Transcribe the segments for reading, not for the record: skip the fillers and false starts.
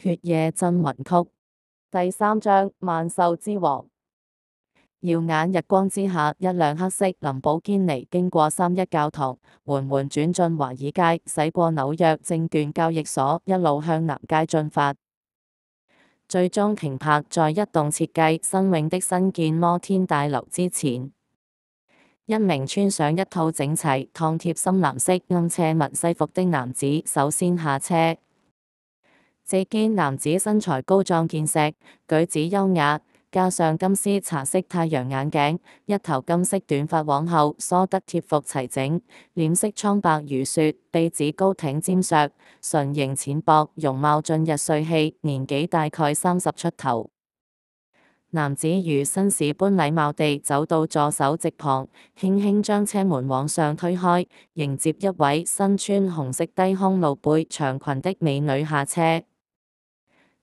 血夜真魂曲第三章萬獸之王。耀眼日光之下，一輛黑色林寶堅尼經過3-1教堂，緩緩轉進華爾街，駛過紐約證券交易所，一路向南街進發，最終停泊在一棟設計新穎的新建摩天大樓之前。一名穿上一套整齊燙貼深藍色暗斜紋西服的男子首先下車。這件男子身材高壯健碩，舉止優雅，加上金絲茶色太陽眼鏡，一頭金色短髮往後梳得貼服齊整，臉色蒼白如雪，鼻子高挺尖削，唇形淺薄，容貌盡日帥氣，年紀大概30出頭。男子如紳士般禮貌地走到助手席旁，輕輕將車門往上推開，迎接一位身穿紅色低胸露背長裙的美女下車。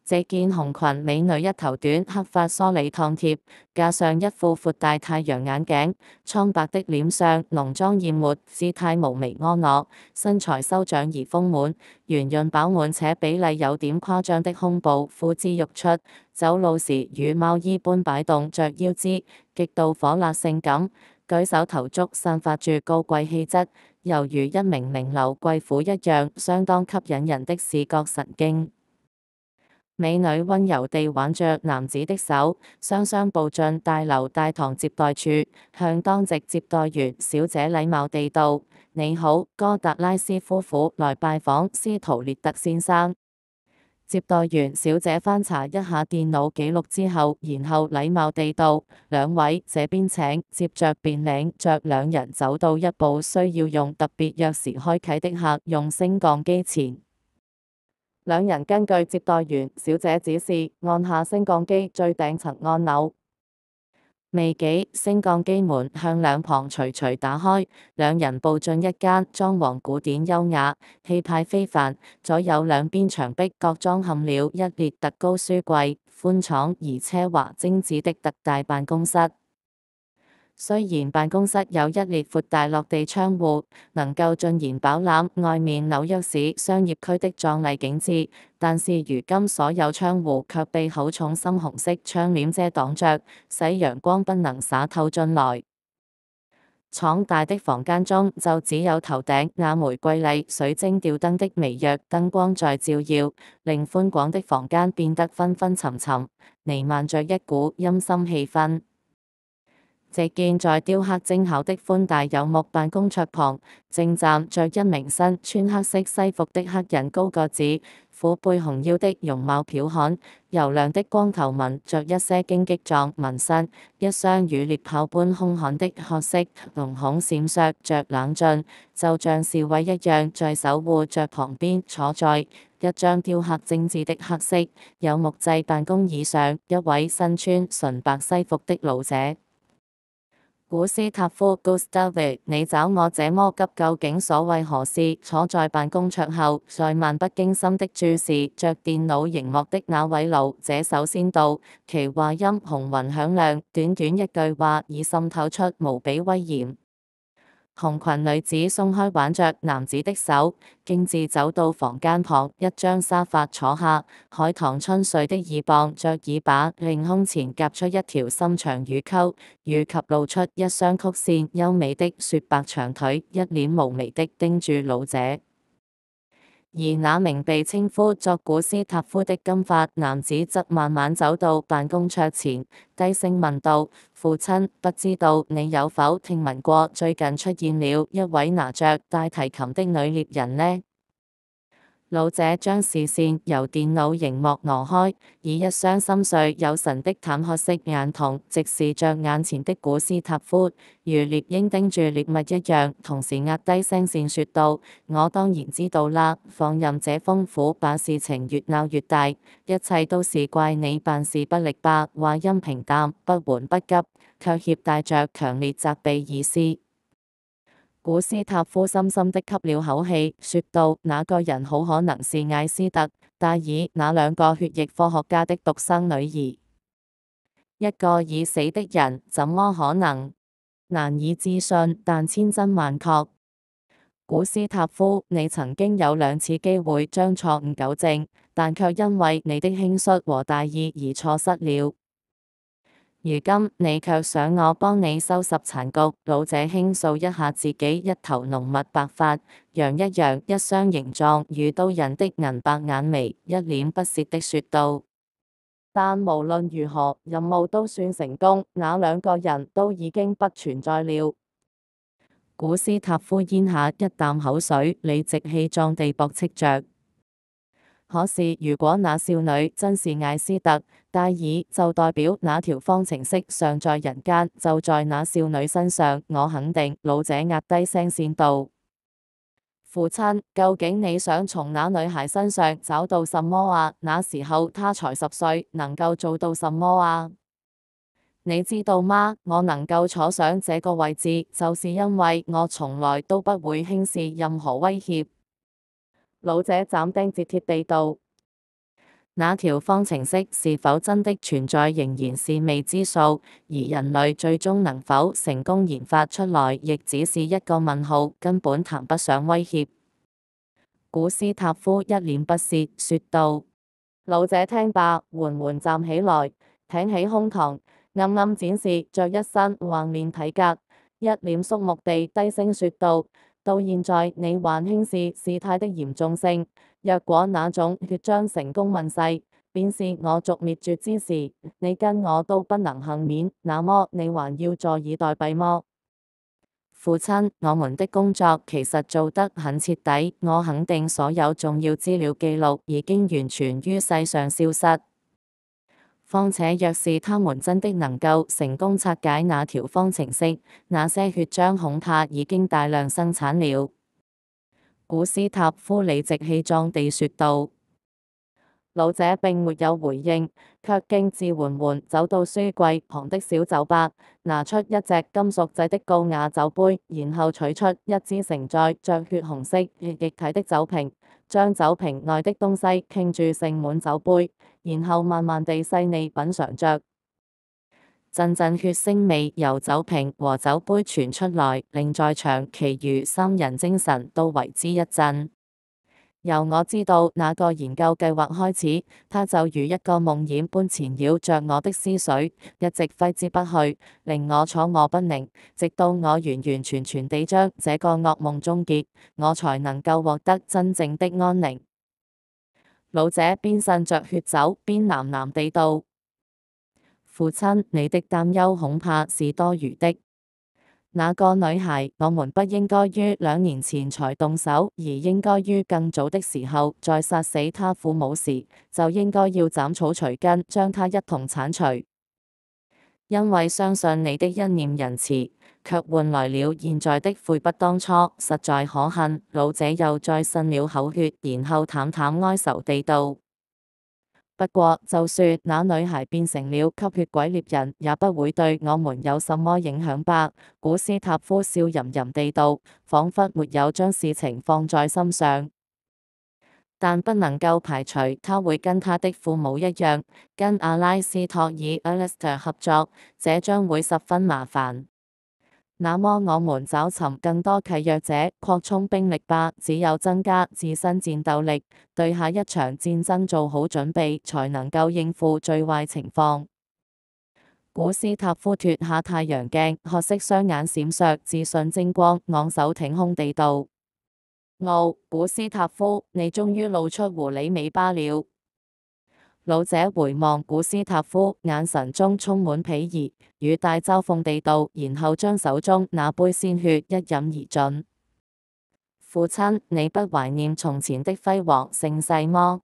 這件紅裙美女一頭短黑髮梳理燙貼，加上一副闊大太陽眼鏡，蒼白的臉上濃妝豔抹，姿態無微婀娜，身材修長而豐滿，圓潤飽滿且比例有點誇張的胸部呼之欲出，走路時如貓衣般擺動着腰肢，極度火辣性感，舉手投足散發住高貴氣質，猶如一名名流貴婦一樣，相當吸引人的視覺神經。美女溫柔地挽着男子的手，雙雙步進大樓大堂接待處，向當值接待員小姐禮貌地道：你好，哥達拉斯夫婦來拜訪斯圖列特先生。接待員小姐翻查一下電腦記錄之後，然後禮貌地道：兩位這邊請。接着便領着兩人走到一部需要用特別鑰匙開啟的客用升降機前。兩人根據接待員小姐指示，按下升降機最頂層按鈕。未幾，升降機門向兩旁徐徐打開，兩人步進一間裝潢古典優雅、氣派非凡，左右兩邊牆壁各裝嵌了一列特高書櫃，寬敞而奢華精緻的特大辦公室。雖然辦公室有一列闊大落地窗戶，能夠盡然飽覽外面紐約市商業區的壯麗景致，但是如今所有窗戶卻被厚重深紅色窗簾遮擋着，使陽光不能灑透進來。敞大的房間中就只有頭頂那玫瑰麗水晶吊燈的微弱燈光在照耀，令寬廣的房間變得昏昏沉沉，彌漫着一股陰森氣氛。這件在雕刻精巧的寬大柚木辦公桌旁，正站着一名身穿黑色西服的黑人高個子、虎背熊腰的容貌剽悍，油亮的光頭紋着一些荊棘狀紋身，一雙如獵豹般兇悍的褐色瞳孔閃爍着冷峻，就像侍衛一樣在守護着旁邊坐在一張雕刻精緻的黑色有木製辦公椅上一位身穿純白西服的老者。古斯塔夫 Gustav， 你找我這麼急，究竟所為何事？坐在辦公桌後，再漫不經心的注視着電腦螢幕的那位老者首先道，其話音雄渾響亮，短短一句話已滲透出無比威嚴。紅裙女子鬆開挽着男子的手，徑自走到房間旁一張沙發坐下，海棠春睡的耳傍着耳把，令胸前夾出一條深長乳溝，以及露出一雙曲線優美的雪白長腿，一臉無微的盯住老者。而那名被稱呼作古斯塔夫的金髮男子則慢慢走到辦公桌前，低聲問道：父親，不知道你有否聽聞過最近出現了一位拿着大提琴的女獵人呢？老者將視線由電腦螢幕挪開，以一雙深邃有神的淡褐色眼瞳直視着眼前的古斯塔夫，如獵鷹盯住獵物一樣，同時壓低聲線說道：我當然知道啦，放任這瘋婦把事情越鬧越大，一切都是怪你辦事不力吧。話音平淡，不緩不急，卻攜帶着強烈責備意思。古斯塔夫深深的吸了口氣，說道：那個人好可能是艾斯特·戴爾那兩個血液科學家的獨生女兒。一個已死的人，怎麼可能？難以置信，但千真萬確。古斯塔夫，你曾經有2次機會將錯誤糾正，但卻因為你的輕率和大意而錯失了。如今你卻想我幫你收拾殘局。老者輕掃一下自己一頭濃密白髮，揚一揚一雙形狀如刀人的銀白眼眉，一臉不屑地說道：但無論如何，任務都算成功，那兩個人都已經不存在了。古斯塔夫咽下一啖口水，理直氣壯地駁斥着。可是如果那少女真是艾斯特戴爾，就代表那條方程式尚在人間，就在那少女身上，我肯定。老者壓低聲線道：父親，究竟你想從那女孩身上找到什麼啊？那時候她才10歲，能夠做到什麼啊？你知道嗎？我能夠坐上這個位置，就是因為我從來都不會輕視任何威脅。老者斬釘截鐵地道：那條方程式是否真的存在仍然是未知數，而人類最終能否成功研發出來，亦只是一個問號，根本談不上威脅。古斯塔夫一臉不屑說道。老者聽罷，緩緩站起來，挺起胸膛，暗暗展示着一身橫練體格，一臉肅穆地低聲說道：到現在你還輕視事態的嚴重性。若果那種血漿成功問世，便是我族滅絕之時，你跟我都不能幸免，那麼你還要坐以待斃麼？父親，我們的工作其實做得很徹底，我肯定所有重要資料記錄已經完全於世上消失。況且若是他們真的能夠成功拆解那條方程式，那些血漿恐怕已經大量生產了。古斯塔夫理直氣壯地說道。老者並沒有回應，卻徑自緩緩走到書櫃旁的小酒吧，拿出一隻金屬製的高雅酒杯，然後取出一支承載着血紅色液體的酒瓶，將酒瓶內的東西傾注盛滿酒杯，然後慢慢地細膩品嚐着。陣陣血腥味由酒瓶和酒杯傳出來，令在場其餘3人精神都為之一振。由我知道那個研究計劃開始，它就如一個夢魘般纏繞着我的思緒，一直揮之不去，令我坐臥不寧，直到我完完全全地將這個噩夢終結，我才能夠獲得真正的安寧。老者邊擤着血酒邊喃喃地道：父親，你的擔憂恐怕是多餘的。那個女孩，我們不應該於2年前才動手，而應該於更早的時候，在殺死她父母時，就應該要斬草除根，將她一同剷除。因為相信你的一念仁慈，卻換來了現在的悔不當初，實在可恨。老者又再擤了口血，然後淡淡哀愁地道：不過，就算那女孩變成了吸血鬼獵人，也不會對我們有什麼影響吧？古斯塔夫笑吟吟地道，仿佛沒有將事情放在心上。但不能夠排除他會跟他的父母一樣，跟阿拉斯托爾 Alistair 合作，這將會十分麻煩。那麼我們找尋更多契約者，擴充兵力吧。只有增加自身戰鬥力，對下一場戰爭做好準備，才能夠應付最壞情況。古斯塔夫脱下太陽鏡，褐色雙眼閃爍自信精光，昂首挺胸地道：古斯塔夫，你終於露出狐狸尾巴了。老者回望古斯塔夫，眼神中充滿鄙夷，語帶嘲諷地道，然後將手中那杯鮮血一飲而盡。父親，你不懷念從前的輝煌盛世麼？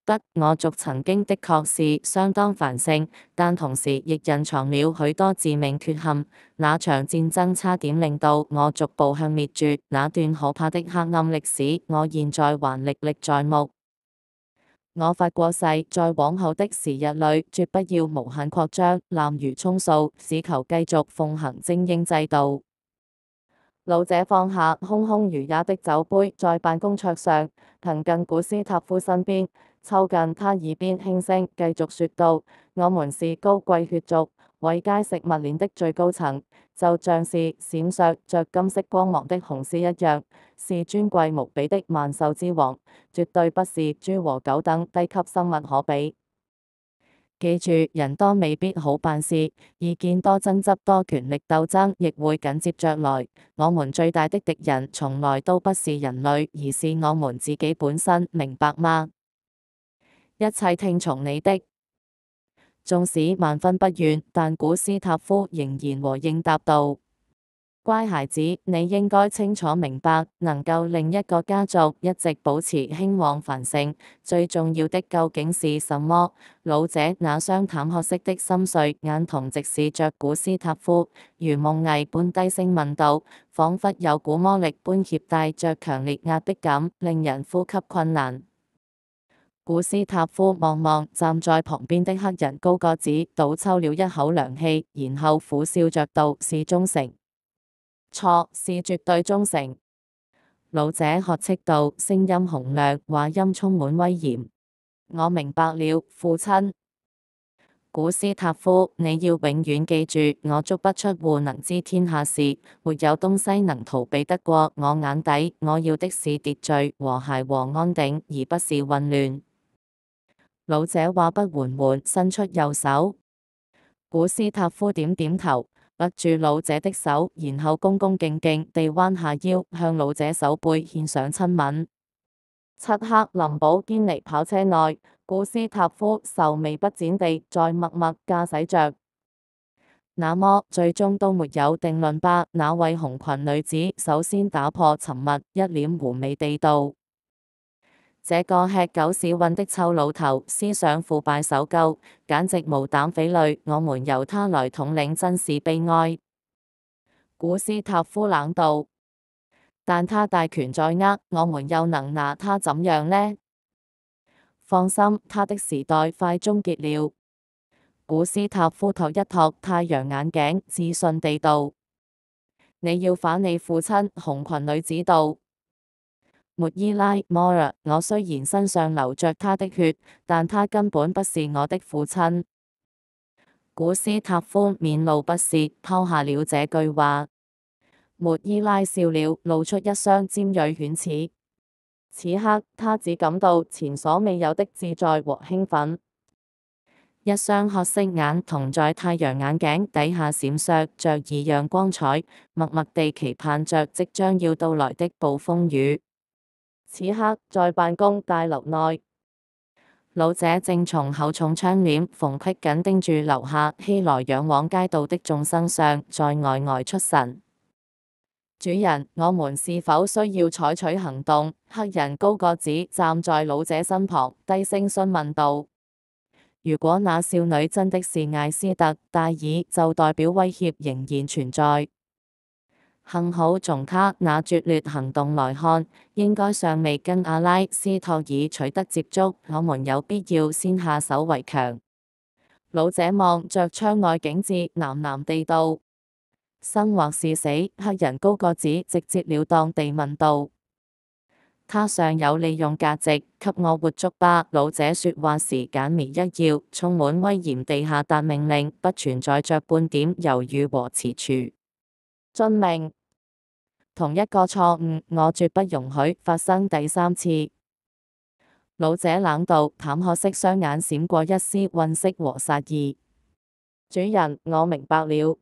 不，我族曾經的確是相當繁盛，但同時亦隱藏了許多致命缺陷。那場戰爭差點令到我族步向滅絕，那段可怕的黑暗歷史，我現在還歷歷在目。我發過誓，在往後的時日裏，絕不要無限擴張、濫竽充數，只求繼續奉行精英制度。老者放下空空如也的酒杯，在辦公桌上，行近古斯塔夫身邊，湊近他耳邊輕聲繼續說道：我們是高貴血族，位階食物鏈的最高層，就像是閃爍着金色光芒的雄獅一樣，是尊貴無比的萬獸之王，絕對不是豬和狗等低級生物可比。記住，人多未必好辦事，意見多爭執多權力鬥爭亦會緊接着來。我們最大的敵人從來都不是人類，而是我們自己本身，明白嗎？一切聽從你的。縱使萬分不願，但古斯塔夫仍然和應答道：乖孩子，你應該清楚明白，能夠令一個家族一直保持興旺繁盛，最重要的究竟是什麼？老者那雙淡褐色的深邃眼瞳直視着古斯塔夫，如夢囈般低聲問道，仿佛有股魔力般攜帶着強烈壓迫感，令人呼吸困難。古斯塔夫望望站在旁邊的黑人高個子，倒抽了一口涼氣，然後苦笑着道：是忠誠。錯，是絕對忠誠。老者呵斥道，聲音洪亮，話音充滿威嚴。我明白了，父親。古斯塔夫，你要永遠記住，我足不出戶能知天下事，沒有東西能逃避得過我眼底。我要的是秩序、和諧和安定，而不是混亂。老者話不緩緩，伸出右手。古斯塔夫點點頭，握住老者的手，然後恭恭敬敬地彎下腰，向老者手背獻上親吻。漆黑林寶堅尼跑車內，古斯塔夫愁眉不展地在默默駕駛着。那麼，最終都沒有定論吧？那位紅裙女子首先打破沉默，一臉狐媚地道：這個吃狗屎運的臭老頭，思想腐敗守舊，簡直無膽匪類。我們由他來統領真是悲哀。古斯塔夫冷道：但他大權在握，我們又能拿他怎樣呢？放心，他的時代快終結了。古斯塔夫托一托太陽眼鏡，自信地道：你要反你父親。紅裙女子道：莫伊拉 Mora， 我雖然身上流着他的血，但他根本不是我的父親。古斯塔夫面露不屑，拋下了這句話。莫伊拉笑了，露出一雙尖銳犬齒。此刻，他只感到前所未有的自在和興奮。一雙褐色眼瞳在太陽眼鏡底下閃爍着異樣光彩，默默地期盼着即將要到來的暴風雨。此刻，在辦公大樓內，老者正從厚重窗簾縫隙緊盯住樓下熙來攘往街道的眾生相，在呆出神。主人，我們是否需要採取行動？黑人高個子站在老者身旁，低聲詢問道。如果那少女真的是艾斯特戴爾，就代表威脅仍然存在。幸好從他那拙劣行動來看，應該尚未跟阿拉斯托爾取得接觸，我們有必要先下手為強。老者望着窗外景致，喃喃地道：生或是死？黑人高個子直截了當地問道。他尚有利用價值，給我活捉吧！老者說話時簡明一要，充滿威嚴地下達命令，不存在着半點猶豫和踟蹰。遵命。同一個錯誤，我絕不容許發生第三次。老者冷道，淡褐色雙眼閃過一絲惋惜和殺意。主人，我明白了。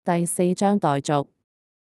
第4章待續。